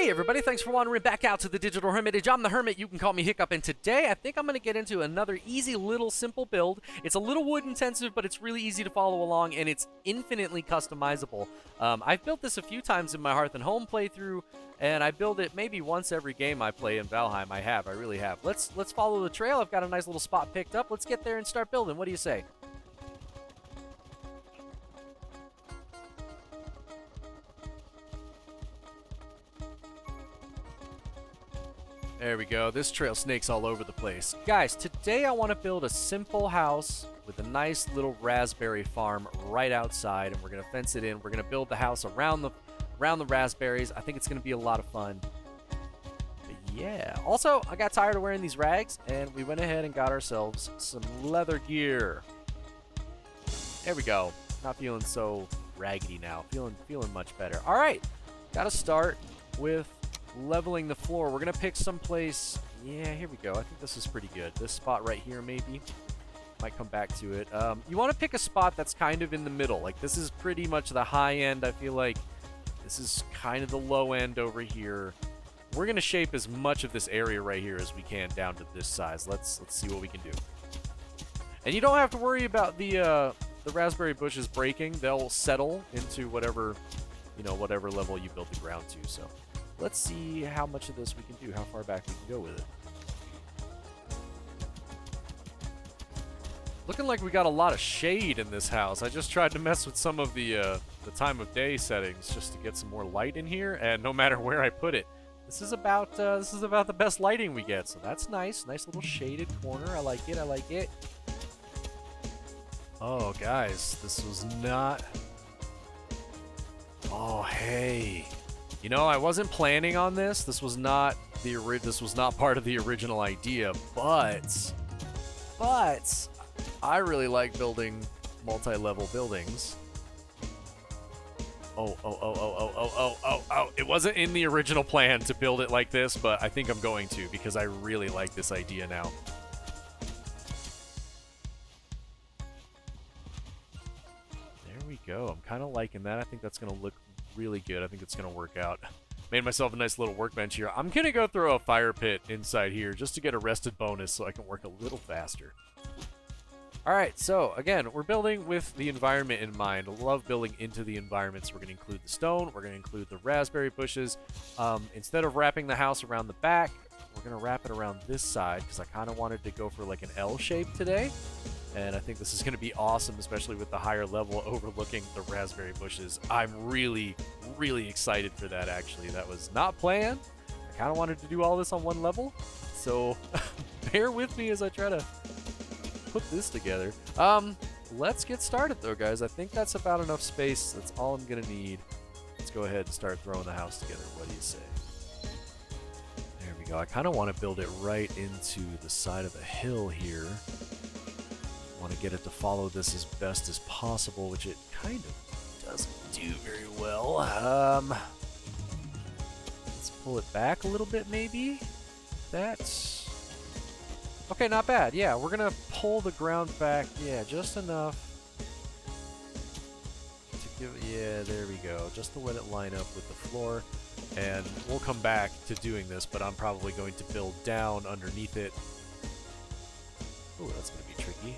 Hey everybody, thanks for wandering back out to the Digital Hermitage. I'm the Hermit, you can call me Hiccup, and today I think I'm going to get into another easy little simple build. It's a little wood intensive, but it's really easy to follow along, and it's infinitely customizable. I've built this a few times in my Hearth and Home playthrough, and I build it maybe once every game I play in Valheim. I really have. Let's follow the trail. I've got a nice little spot picked up. Let's get there and start building. What do you say? There we go. This trail snakes all over the place. Guys, today I want to build a simple house with a nice little raspberry farm right outside, and we're going to fence it in. We're going to build the house around the raspberries. I think it's going to be a lot of fun. But yeah. Also, I got tired of wearing these rags, and we went ahead and got ourselves some leather gear. There we go. Not feeling so raggedy now. Feeling much better. All right. Got to start with leveling the floor. We're gonna pick some place. Yeah, here we go. I think this is pretty good. This spot right here, maybe. Might come back to it. You want to pick a spot that's kind of in the middle. Like, this is pretty much the high end. I feel like this is kind of the low end over here. We're gonna shape as much of this area right here as we can down to this size. Let's see what we can do. And you don't have to worry about the raspberry bushes breaking. They'll settle into whatever level you build the ground to. So let's see how much of this we can do, how far back we can go with it. Looking like we got a lot of shade in this house. I just tried to mess with some of the time of day settings just to get some more light in here, and no matter where I put it, this is about the best lighting we get. So that's nice. Nice little shaded corner. I like it. I like it. Oh, guys, this was not. Oh, hey. You know, I wasn't planning on this. This was not part of the original idea, but I really like building multi-level buildings. Oh. It wasn't in the original plan to build it like this, but I think I'm going to because I really like this idea now. There we go. I'm kind of liking that. I think that's going to look really good. I think it's gonna work out. Made myself a nice little workbench here. I'm gonna go throw a fire pit inside here just to get a rested bonus so I can work a little faster. Alright, so again, we're building with the environment in mind. I love building into the environment, so we're gonna include the stone, we're gonna include the raspberry bushes. Instead of wrapping the house around the back, we're gonna wrap it around this side because I kind of wanted to go for like an L shape today. And I think this is going to be awesome, especially with the higher level overlooking the raspberry bushes. I'm really, really excited for that, actually. That was not planned. I kind of wanted to do all this on one level. So bear with me as I try to put this together. Let's get started, though, guys. I think that's about enough space. That's all I'm going to need. Let's go ahead and start throwing the house together. What do you say? There we go. I kind of want to build it right into the side of the hill here. Want to get it to follow this as best as possible, which it kind of doesn't do very well. Let's pull it back a little bit, maybe. That's okay. Not bad. Yeah, we're gonna pull the ground back. Yeah, just enough to give. Yeah, there we go. Just to let it line up with the floor, and we'll come back to doing this. But I'm probably going to build down underneath it. Oh, that's gonna be tricky.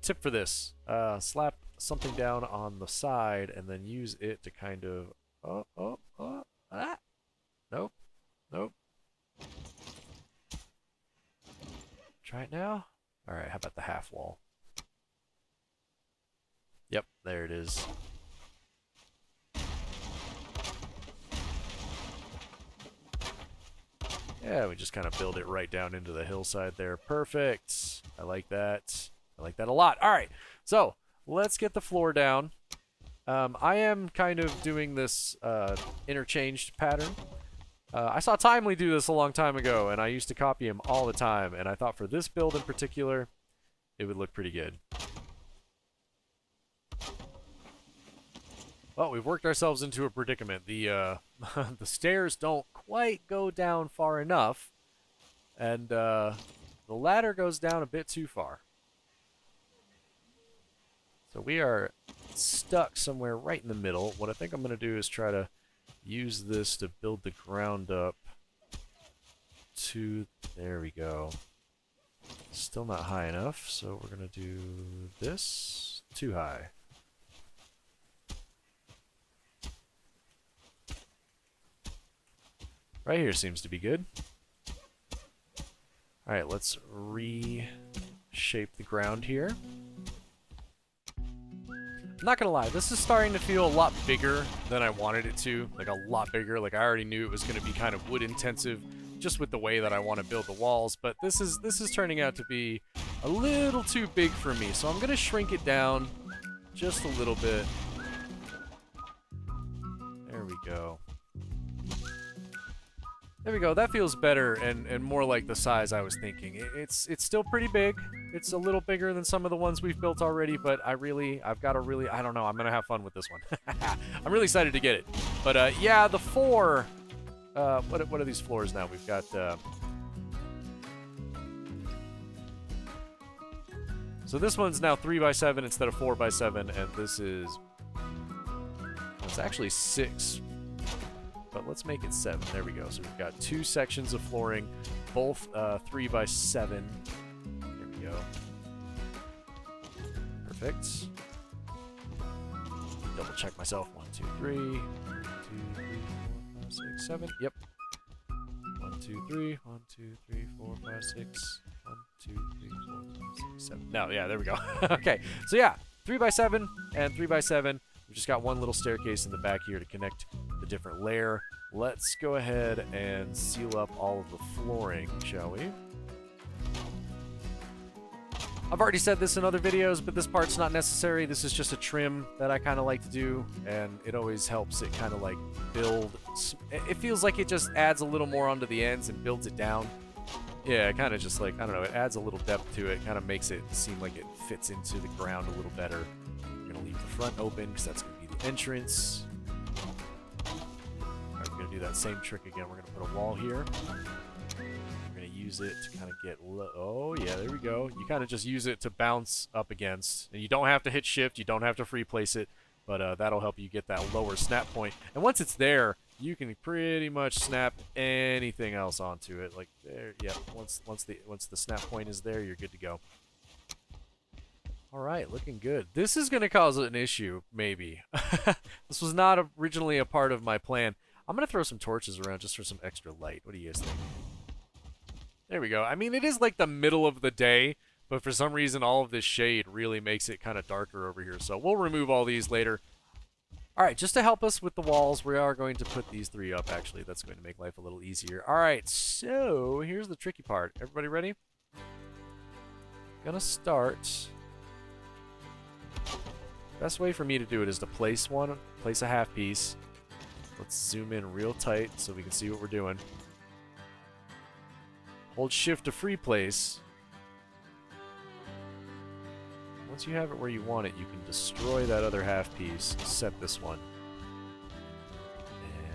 Tip for this, slap something down on the side and then use it to kind of, nope. Try it now. All right, how about the half wall? Yep, there it is. Yeah, we just kind of build it right down into the hillside there. Perfect. I like that. I like that a lot. All right, so let's get the floor down. I am kind of doing this interchanged pattern. I saw Timely do this a long time ago, and I used to copy him all the time, and I thought for this build in particular, it would look pretty good. Well, we've worked ourselves into a predicament. The the stairs don't quite go down far enough, and the ladder goes down a bit too far. So we are stuck somewhere right in the middle. What I think I'm going to do is try to use this to build the ground up to... There we go. Still not high enough, so we're going to do this. Too high. Right here seems to be good. Alright, let's reshape the ground here. I'm not gonna lie, this is starting to feel a lot bigger than I wanted it to. Like, a lot bigger. Like, I already knew it was gonna be kind of wood intensive just with the way that I want to build the walls, but this is turning out to be a little too big for me, so I'm gonna shrink it down just a little bit. There we go. There we go. That feels better and more like the size I was thinking. It's still pretty big. It's a little bigger than some of the ones we've built already, but I've got a really, I don't know, I'm going to have fun with this one. I'm really excited to get it. But yeah, the 4, what are these floors now? We've got, so this one's now 3x7 instead of 4x7, and this is, well, it's actually 6. But let's make it 7. There we go. So we've got 2 sections of flooring, both 3x7. There we go. Perfect. Double check myself. 1, 2, 3. 1, 2, 3, 4, 5, 6, 7. Yep. 1, 2, 3. 1, 2, 3, 4, 5, 6. 1, 2, 3, 4, 5, 6, 7. No, yeah, there we go. Okay. So yeah, 3x7 and 3x7. We've just got one little staircase in the back here to connect the different layer. Let's go ahead and seal up all of the flooring, shall we? I've already said this in other videos, but this part's not necessary. This is just a trim that I kind of like to do, and it always helps it kind of like build. It feels like it just adds a little more onto the ends and builds it down. Yeah, kind of just like, I don't know, it adds a little depth to it, kind of makes it seem like it fits into the ground a little better. We're going to leave the front open because that's going to be the entrance. Alright, we're going to do that same trick again. We're going to put a wall here. We're going to use it to kind of get low. Oh, yeah, there we go. You kind of just use it to bounce up against. And you don't have to hit shift. You don't have to free place it. But that'll help you get that lower snap point. And once it's there, you can pretty much snap anything else onto it. Like there, yeah. Once the snap point is there, you're good to go. All right, looking good. This is gonna cause an issue, maybe. This was not originally a part of my plan. I'm gonna throw some torches around just for some extra light. What do you guys think? There we go. I mean, it is like the middle of the day, but for some reason, all of this shade really makes it kind of darker over here. So we'll remove all these later. All right, just to help us with the walls, we are going to put these 3 up, actually. That's going to make life a little easier. All right, so here's the tricky part. Everybody ready? Gonna start. Best way for me to do it is to place a half piece. Let's zoom in real tight so we can see what we're doing. Hold shift to free place. Once you have it where you want it, you can destroy that other half piece, set this one.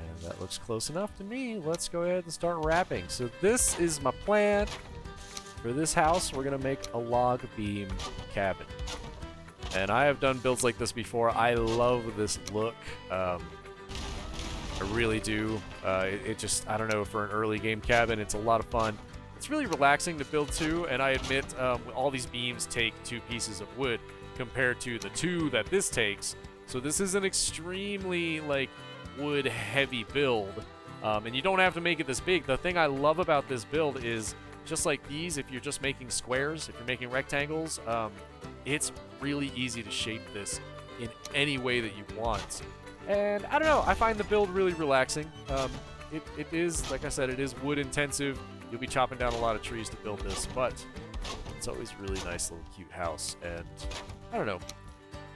And that looks close enough to me. Let's go ahead and start wrapping. So this is my plan. For this house, we're going to make a log beam cabin. And I have done builds like this before. I love this look. I really do. It just, I don't know, for an early game cabin, it's a lot of fun. It's really relaxing to build too, and I admit all these beams take 2 pieces of wood compared to the 2 that this takes. So this is an extremely like wood heavy build, and you don't have to make it this big. The thing I love about this build is just like these, if you're just making squares, if you're making rectangles, it's really easy to shape this in any way that you want. And I don't know, I find the build really relaxing. It is, like I said, it is wood intensive. You'll be chopping down a lot of trees to build this, but it's always a really nice little cute house. And I don't know,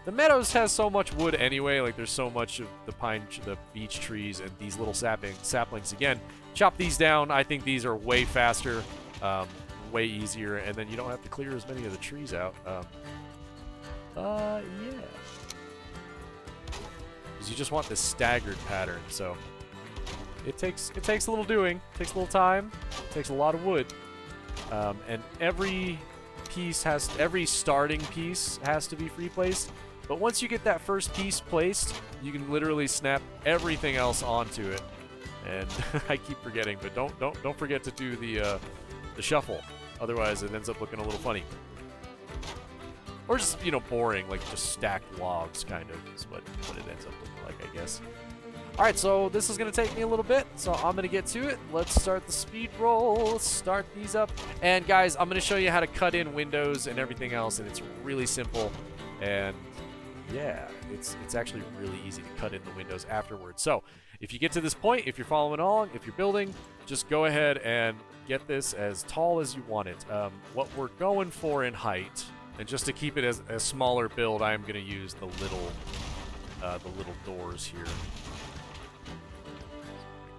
the Meadows has so much wood anyway. Like there's so much of the beech trees and these little saplings. Again, chop these down. I think these are way faster, way easier, and then you don't have to clear as many of the trees out. Yeah, because you just want this staggered pattern. So it takes a little doing, takes a little time, takes a lot of wood, and every starting piece has to be free placed. But once you get that first piece placed, you can literally snap everything else onto it. And I keep forgetting, but don't forget to do the shuffle. Otherwise, it ends up looking a little funny. Or just, you know, boring, like just stacked logs, kind of, is what it ends up looking like, I guess. Alright, so this is going to take me a little bit, so I'm going to get to it. Let's start the speed roll. Let's start these up. And guys, I'm going to show you how to cut in windows and everything else, and it's really simple. And yeah, it's actually really easy to cut in the windows afterwards. So if you get to this point, if you're following along, if you're building, just go ahead and get this as tall as you want it. What we're going for in height, and just to keep it as a smaller build, I'm going to use the little doors here.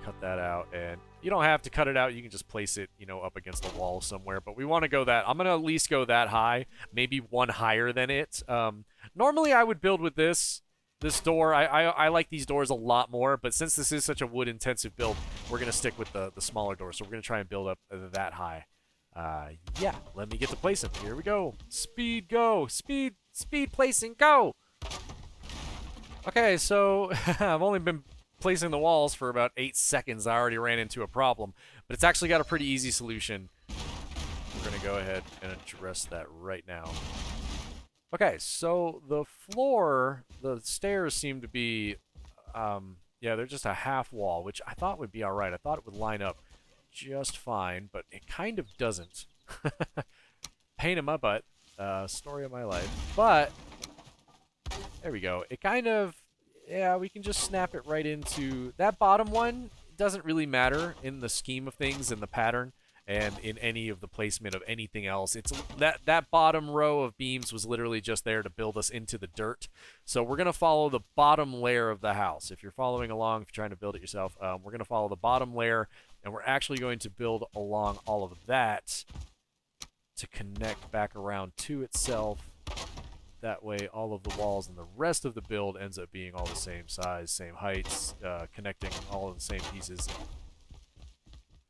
Cut that out, and you don't have to cut it out. You can just place it, you know, up against the wall somewhere. But we want to go that. I'm going to at least go that high, maybe one higher than it. Normally, I would build with this door. I like these doors a lot more, but since this is such a wood-intensive build, we're going to stick with the smaller door. So we're going to try and build up that high. Yeah, let me get to placing. Here we go. Speed, go. Speed placing, go. Okay, so I've only been placing the walls for about 8 seconds. I already ran into a problem, but it's actually got a pretty easy solution. We're going to go ahead and address that right now. Okay, so the floor, the stairs seem to be, yeah, they're just a half wall, which I thought would be all right. I thought it would line up just fine, but it kind of doesn't. Pain in my butt. Story of my life. But there we go. It kind of, yeah, we can just snap it right into that bottom one. Doesn't really matter in the scheme of things, in the pattern, and in any of the placement of anything else. It's that bottom row of beams was literally just there to build us into the dirt. So we're going to follow the bottom layer of the house. If you're following along, if you're trying to build it yourself, we're going to follow the bottom layer, and we're actually going to build along all of that to connect back around to itself. That way, all of the walls and the rest of the build ends up being all the same size, same heights, connecting all of the same pieces.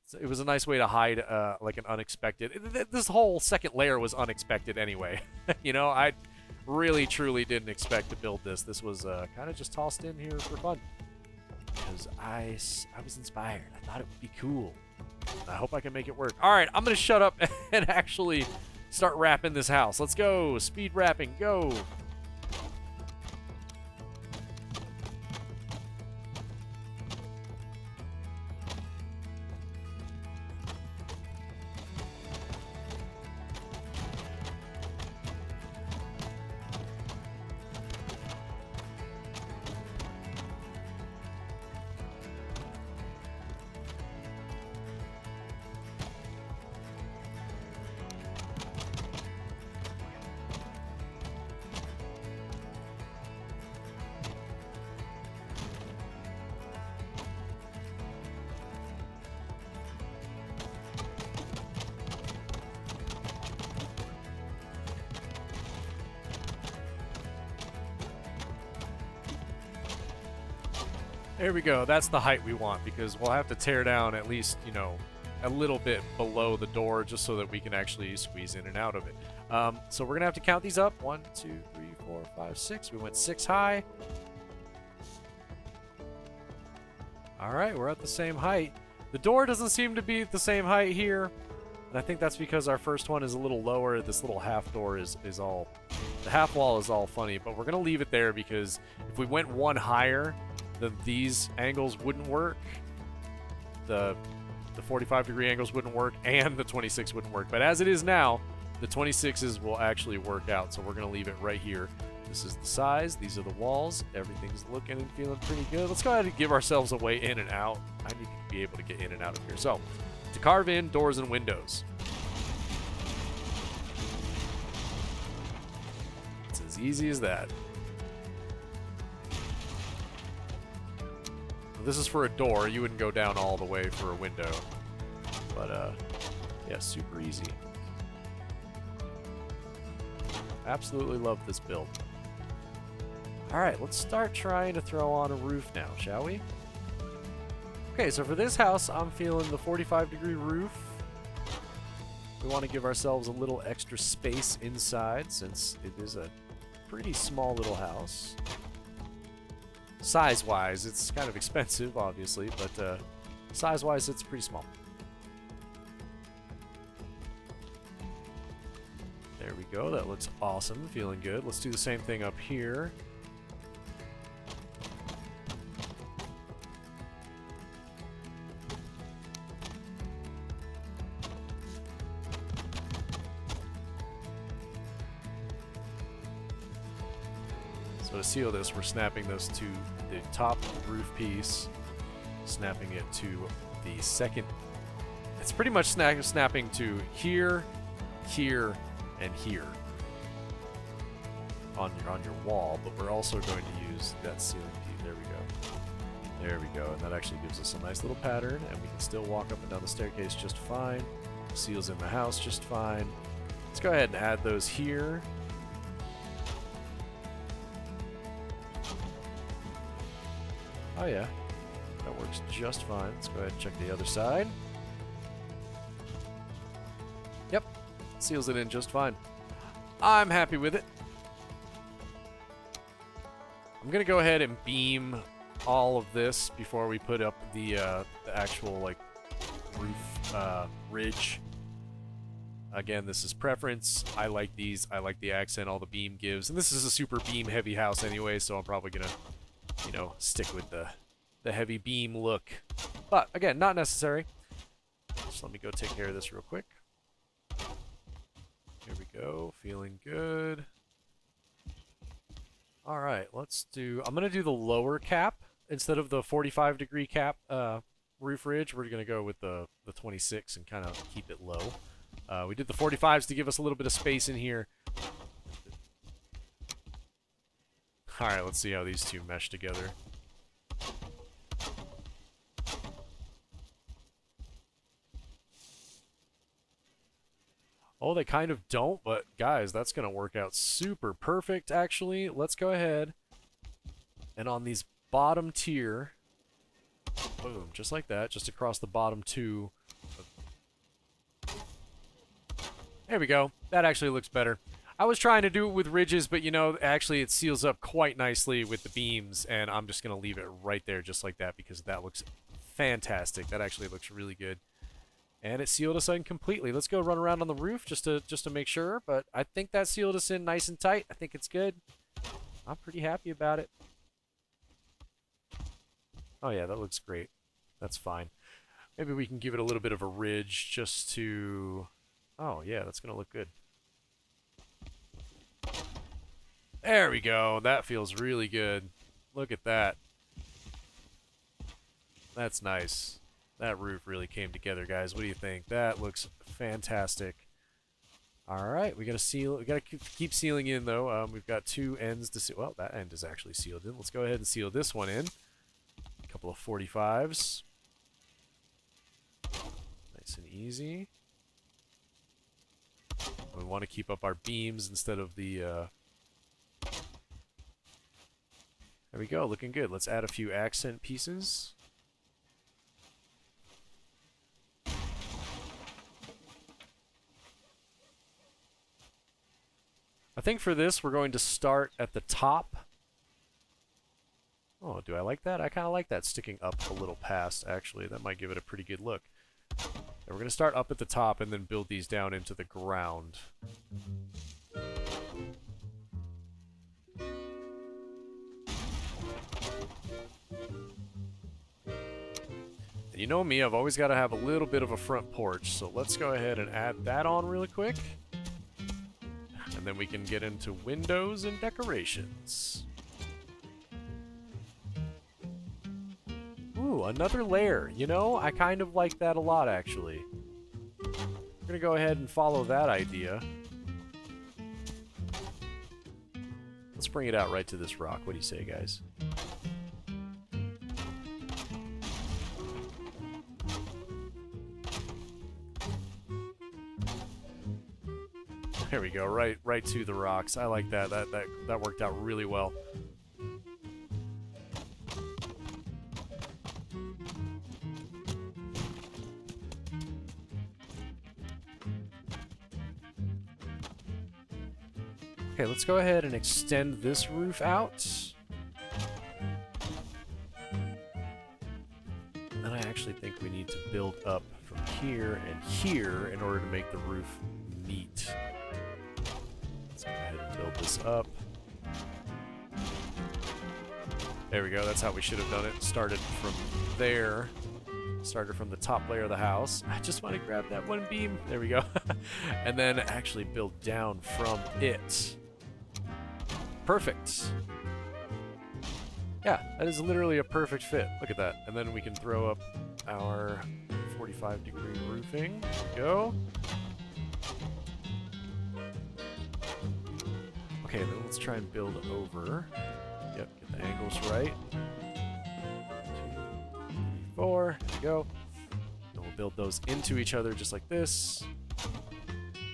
So it was a nice way to hide like an unexpected... This whole second layer was unexpected anyway. You know, I really, truly didn't expect to build this. This was kind of just tossed in here for fun. Because I was inspired. I thought it would be cool. I hope I can make it work. All right, I'm going to shut up and actually start wrapping this house. Let's go. Speed wrapping. Go. There we go. That's the height we want, because we'll have to tear down at least, you know, a little bit below the door just so that we can actually squeeze in and out of it. So we're going to have to count these up. 1, 2, 3, 4, 5, 6. We went 6 high. All right, we're at the same height. The door doesn't seem to be at the same height here. And I think that's because our first one is a little lower. This little half door is all... The half wall is all funny, but we're going to leave it there because if we went one higher, then these angles wouldn't work. The 45-degree angles wouldn't work, and the 26 wouldn't work. But as it is now, the 26s will actually work out, so we're going to leave it right here. This is the size. These are the walls. Everything's looking and feeling pretty good. Let's go ahead and give ourselves a way in and out. I need to be able to get in and out of here. So, to carve in doors and windows. It's as easy as that. This is for a door. You wouldn't go down all the way for a window. But, yeah, super easy. Absolutely love this build. Alright, let's start trying to throw on a roof now, shall we? Okay, so for this house, I'm feeling the 45-degree roof. We want to give ourselves a little extra space inside since it is a pretty small little house. Size-wise, it's kind of expensive, obviously, but size-wise, it's pretty small. There we go. That looks awesome. Feeling good. Let's do the same thing up here. So to seal this, we're snapping this to the top roof piece, snapping it to the second. It's pretty much snapping to here, here, and here on your wall, but we're also going to use that ceiling piece. There we go. There we go. And that actually gives us a nice little pattern, and we can still walk up and down the staircase just fine. Seals in the house just fine. Let's go ahead and add those here. Oh yeah, that works just fine. Let's go ahead and check the other side. Yep, seals it in just fine. I'm happy with it. I'm gonna go ahead and beam all of this before we put up the actual like roof ridge. Again, this is preference. I like these. I like the accent all the beam gives, and this is a super beam heavy house anyway, so I'm probably gonna, you know, stick with the heavy beam look. But again, not necessary. Just let me go take care of this real quick. Here we go. Feeling good. All right, let's do. I'm gonna do the lower cap instead of the 45-degree cap roof ridge. We're gonna go with the 26 and kind of keep it low. We did the 45s to give us a little bit of space in here. All right, let's see how these two mesh together. Oh, they kind of don't, but guys, that's going to work out super perfect, actually. Let's go ahead and on these bottom tier, boom, just like that, just across the bottom two. There we go. That actually looks better. I was trying to do it with ridges, but you know, actually it seals up quite nicely with the beams, and I'm just going to leave it right there just like that because that looks fantastic. That actually looks really good. And it sealed us in completely. Let's go run around on the roof just to make sure, but I think that sealed us in nice and tight. I think it's good. I'm pretty happy about it. Oh yeah, that looks great. That's fine. Maybe we can give it a little bit of a ridge just to... Oh yeah, that's going to look good. There we go. That feels really good. Look at that. That's nice. That roof really came together, guys. What do you think? That looks fantastic. All right, we gotta seal. We gotta keep sealing in though. We've got two ends to seal. Well, that end is actually sealed in. Let's go ahead and seal this one in. A couple of 45s. Nice and easy. We want to keep up our beams instead of the. There we go, looking good. Let's add a few accent pieces. I think for this, we're going to start at the top. Oh, do I like that? I kind of like that sticking up a little past, actually. That might give it a pretty good look. And we're going to start up at the top and then build these down into the ground. And you know me, I've always got to have a little bit of a front porch, so let's go ahead and add that on really quick. And then we can get into windows and decorations. Ooh, another layer. You know, I kind of like that a lot, actually. We're gonna go ahead and follow that idea. Let's bring it out right to this rock. What do you say, guys? There we go, right to the rocks. I like that. That worked out really well. Okay, let's go ahead and extend this roof out. And then I actually think we need to build up from here and here in order to make the roof meet. Let's go ahead and build this up. There we go, that's how we should have done it. Started from there. Started from the top layer of the house. I just want to grab that one beam. There we go. And then actually build down from it. Perfect. Yeah, that is literally a perfect fit. Look at that. And then we can throw up our 45-degree roofing. There we go. Okay, then let's try and build over. Yep, get the angles right. 2, 3, 4. There we go. And we'll build those into each other just like this.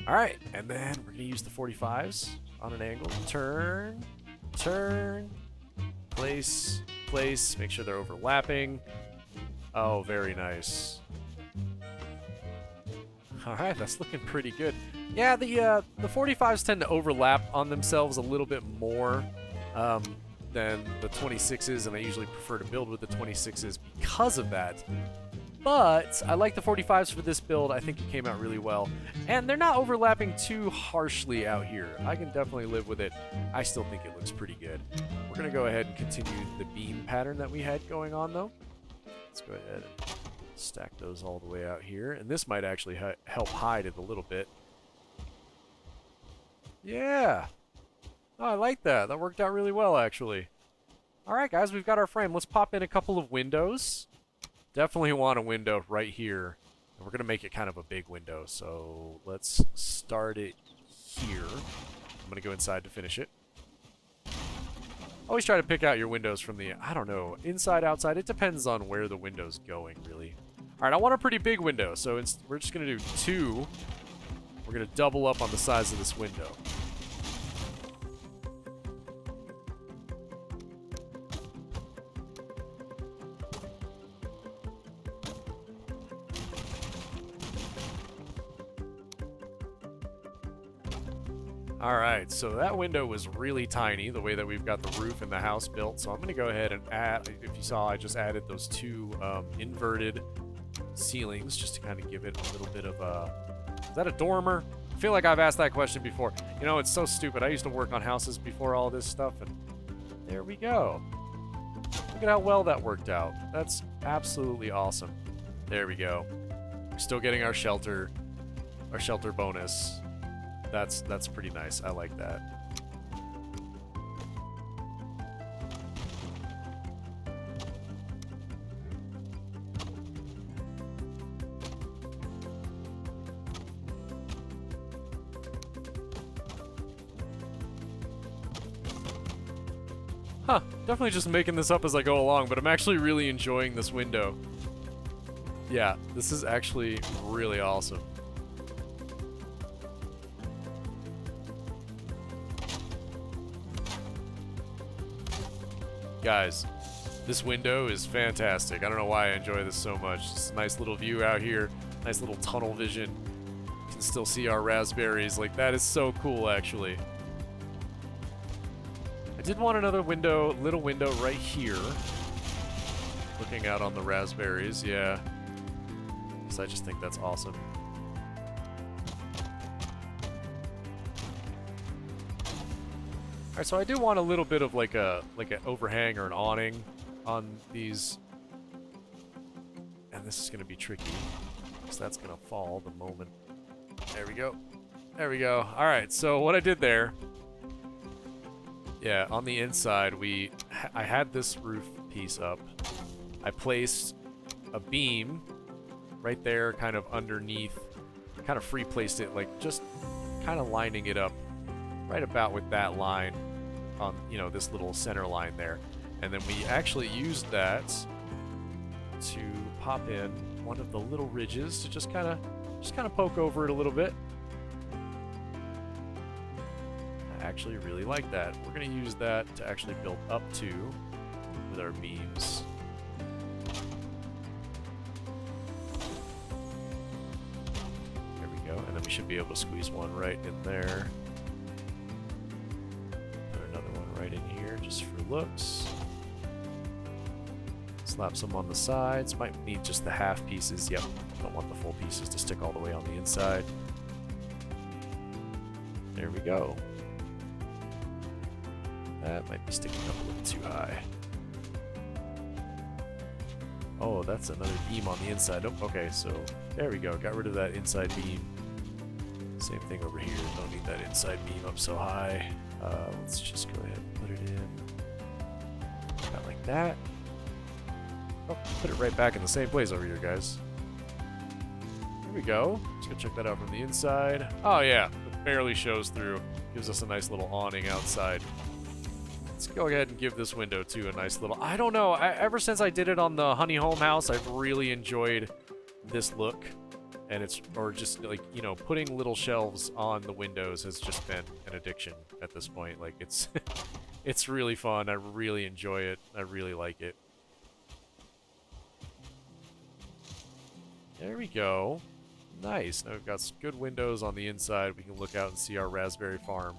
Alright, and then we're going to use the 45s on an angle. Turn, turn, place, place. Make sure they're overlapping. Oh, very nice. Alright, that's looking pretty good. Yeah, the 45s tend to overlap on themselves a little bit more than the 26s, and I usually prefer to build with the 26s because of that. But I like the 45s for this build. I think it came out really well. And they're not overlapping too harshly out here. I can definitely live with it. I still think it looks pretty good. We're going to go ahead and continue the beam pattern that we had going on, though. Let's go ahead and stack those all the way out here. And this might actually help hide it a little bit. Yeah. Oh, I like that. That worked out really well, actually. Alright, guys, we've got our frame. Let's pop in a couple of windows. Definitely want a window right here. And we're going to make it kind of a big window. So let's start it here. I'm going to go inside to finish it. Always try to pick out your windows from the, I don't know, inside, outside. It depends on where the window's going, really. Alright, I want a pretty big window. So we're just going to do 2. We're going to double up on the size of this window. Alright, so that window was really tiny, the way that we've got the roof and the house built. So I'm going to go ahead and add, if you saw, I just added those 2 inverted ceilings just to kind of give it a little bit of a... Is that a dormer? I feel like I've asked that question before. You know, it's so stupid. I used to work on houses before all this stuff, and there we go. Look at how well that worked out. That's absolutely awesome. There we go. We're still getting our shelter bonus. That's pretty nice. I like that. Huh, definitely just making this up as I go along, but I'm actually really enjoying this window. Yeah, this is actually really awesome. Guys, this window is fantastic. I don't know why I enjoy this so much. It's a nice little view out here, nice little tunnel vision. You can still see our raspberries. Like, that is so cool, actually. I did want another window, little window right here. Looking out on the raspberries, yeah. Because I just think that's awesome. Alright, so I do want a little bit of like an overhang or an awning on these. And this is going to be tricky, because that's going to fall the moment. There we go. There we go. Alright, so what I did there, yeah, on the inside, I had this roof piece up. I placed a beam right there, kind of underneath, kind of free placed it, like just kind of lining it up right about with that line on, you know, this little center line there. And then we actually used that to pop in one of the little ridges to just kind of poke over it a little bit. I actually really like that. We're going to use that to actually build up to with our beams. There we go. And then we should be able to squeeze one right in there. right in here just for looks. Slap some on the sides. Might need just the half pieces. Yep, don't want the full pieces to stick all the way on the inside. There we go. That might be sticking up a little too high. Oh, that's another beam on the inside. Oh, okay, so there we go. Got rid of that inside beam. Same thing over here. Don't need that inside beam up so high. Let's just go ahead and put it in. Not like that. Oh, put it right back in the same place over here, guys. Here we go. Let's go check that out from the inside. Oh, yeah. It barely shows through. Gives us a nice little awning outside. Let's go ahead and give this window, too, a nice little... I don't know. Ever since I did it on the Honey Home house, I've really enjoyed this look. And it's... Or just, like, you know, putting little shelves on the windows has just been an addiction at this point. Like, it's... it's really fun. I really enjoy it. I really like it. There we go. Nice. Now we've got some good windows on the inside. We can look out and see our raspberry farm,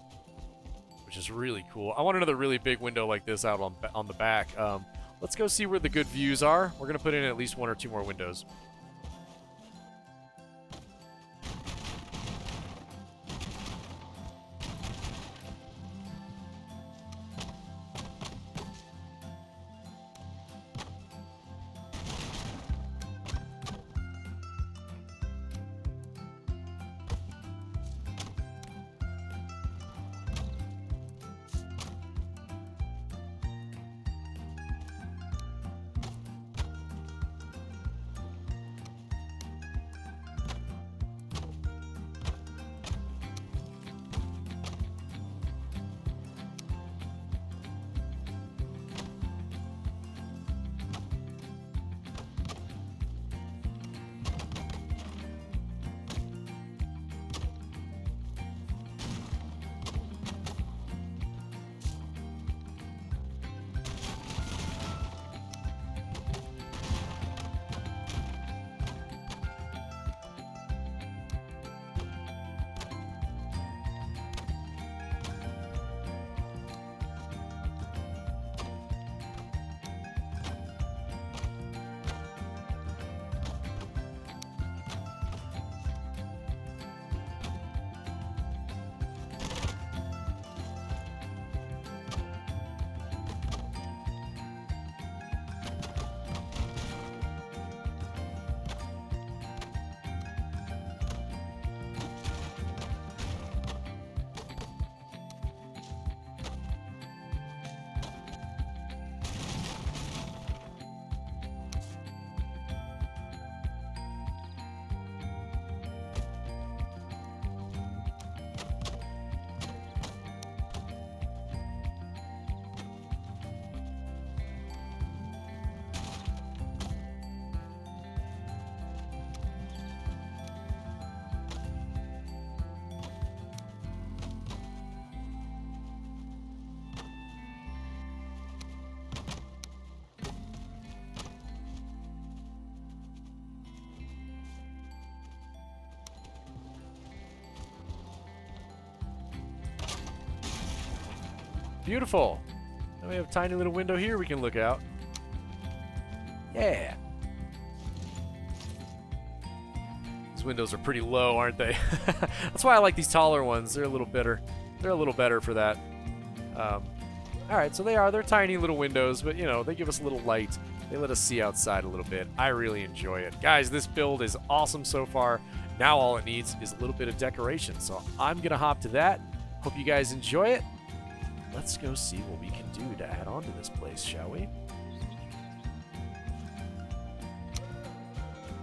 which is really cool. I want another really big window like this out on the back. Let's go see where the good views are. We're going to put in at least 1 or 2 more windows. Beautiful. Now we have a tiny little window here we can look out. Yeah. These windows are pretty low, aren't they? That's why I like these taller ones. They're a little better. They're a little better for that. Alright, so they're tiny little windows, but you know, they give us a little light. They let us see outside a little bit. I really enjoy it. Guys, this build is awesome so far. Now all it needs is a little bit of decoration. So I'm going to hop to that. Hope you guys enjoy it. Let's go see what we can do to add on to this place, shall we?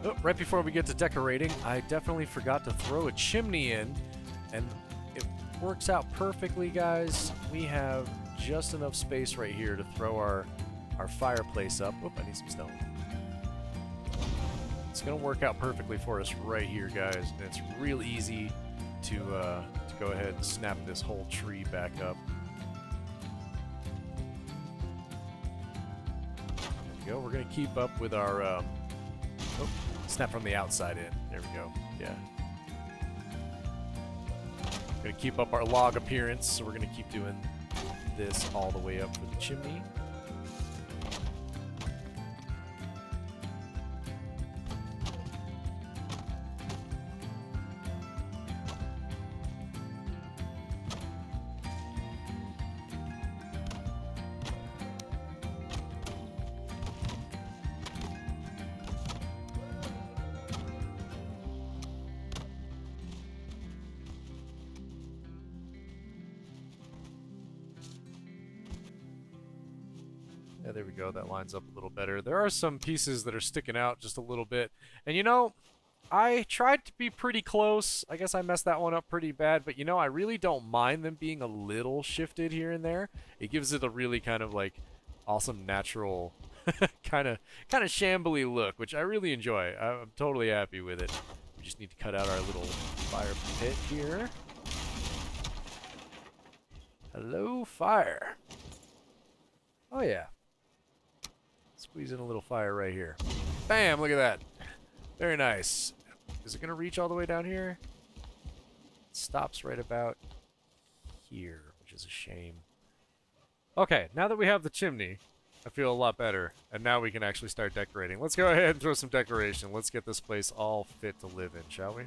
Oh, right before we get to decorating, I definitely forgot to throw a chimney in, and it works out perfectly, guys. We have just enough space right here to throw our fireplace up. Oop, I need some stone. It's going to work out perfectly for us right here, guys, and it's real easy to go ahead and snap this whole tree back up. We're going to keep up with our snap from the outside in. There we go. Yeah. We're going to keep up our log appearance, so we're going to keep doing this all the way up for the chimney. Yeah, there we go. That lines up a little better. There are some pieces that are sticking out just a little bit. And you know, I tried to be pretty close. I guess I messed that one up pretty bad. But you know, I really don't mind them being a little shifted here and there. It gives it a really kind of like awesome natural kind of shambly look, which I really enjoy. I'm totally happy with it. We just need to cut out our little fire pit here. Hello, fire. Oh yeah. Squeeze in a little fire right here. Bam! Look at that. Very nice. Is it going to reach all the way down here? It stops right about here, which is a shame. Okay, now that we have the chimney, I feel a lot better. And now we can actually start decorating. Let's go ahead and throw some decoration. Let's get this place all fit to live in, shall we?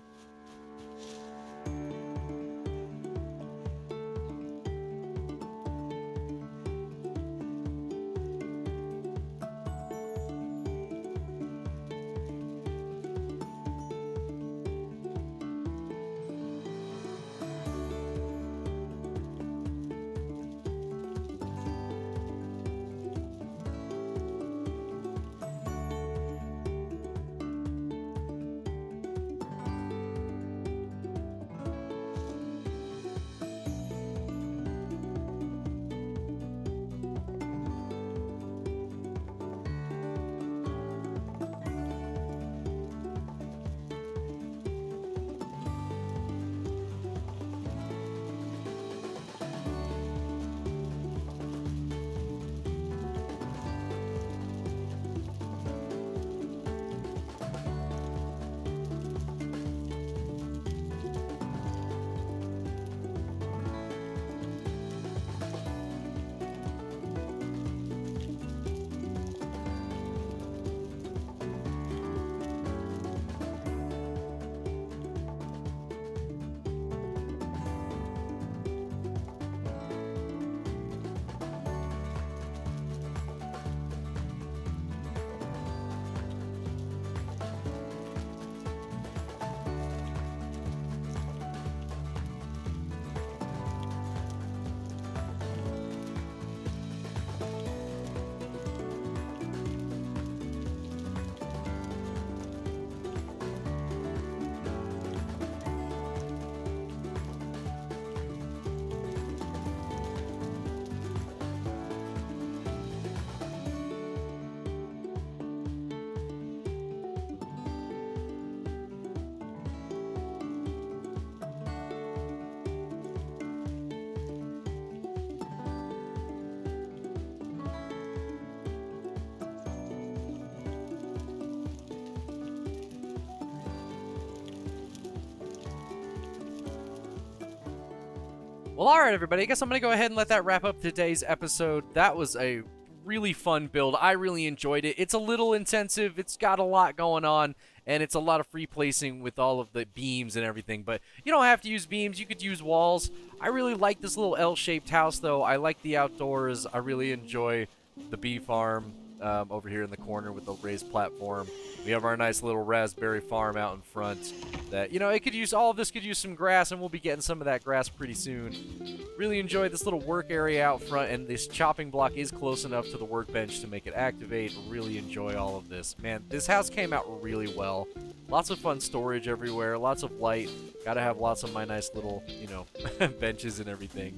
Well, alright everybody, I guess I'm going to go ahead and let that wrap up today's episode. That was a really fun build. I really enjoyed it. It's a little intensive, it's got a lot going on, and it's a lot of free placing with all of the beams and everything, but you don't have to use beams, you could use walls. I really like this little L-shaped house though. I like the outdoors. I really enjoy the bee farm over here in the corner with the raised platform. We have our nice little raspberry farm out in front that, you know, it could use, all of this could use some grass, and we'll be getting some of that grass pretty soon. Really enjoy this little work area out front, and this chopping block is close enough to the workbench to make it activate. Really enjoy all of this. Man, this house came out really well. Lots of fun storage everywhere, lots of light. Gotta have lots of my nice little, you know, benches and everything.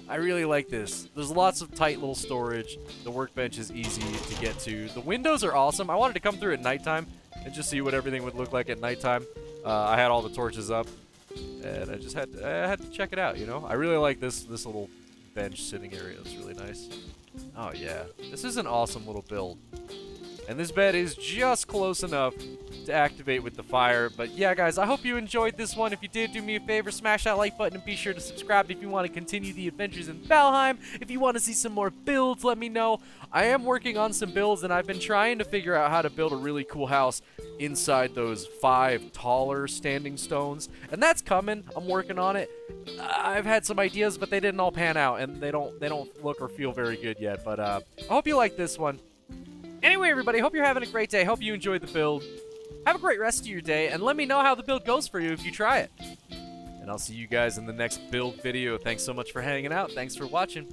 I really like this. There's lots of tight little storage. The workbench is easy to get to. The windows are awesome. I wanted to come through at nighttime and just see what everything would look like at nighttime. I had all the torches up, and I just had to check it out, you know? I really like this little bench sitting area. It's really nice. Oh, yeah. This is an awesome little build. And this bed is just close enough to activate with the fire. But yeah, guys, I hope you enjoyed this one. If you did, do me a favor, smash that like button and be sure to subscribe if you want to continue the adventures in Valheim. If you want to see some more builds, let me know. I am working on some builds, and I've been trying to figure out how to build a really cool house inside those 5 taller standing stones. And that's coming. I'm working on it. I've had some ideas, but they didn't all pan out, and they don't look or feel very good yet. But I hope you like this one. Anyway, everybody, hope you're having a great day. Hope you enjoyed the build. Have a great rest of your day, and let me know how the build goes for you if you try it. And I'll see you guys in the next build video. Thanks so much for hanging out. Thanks for watching.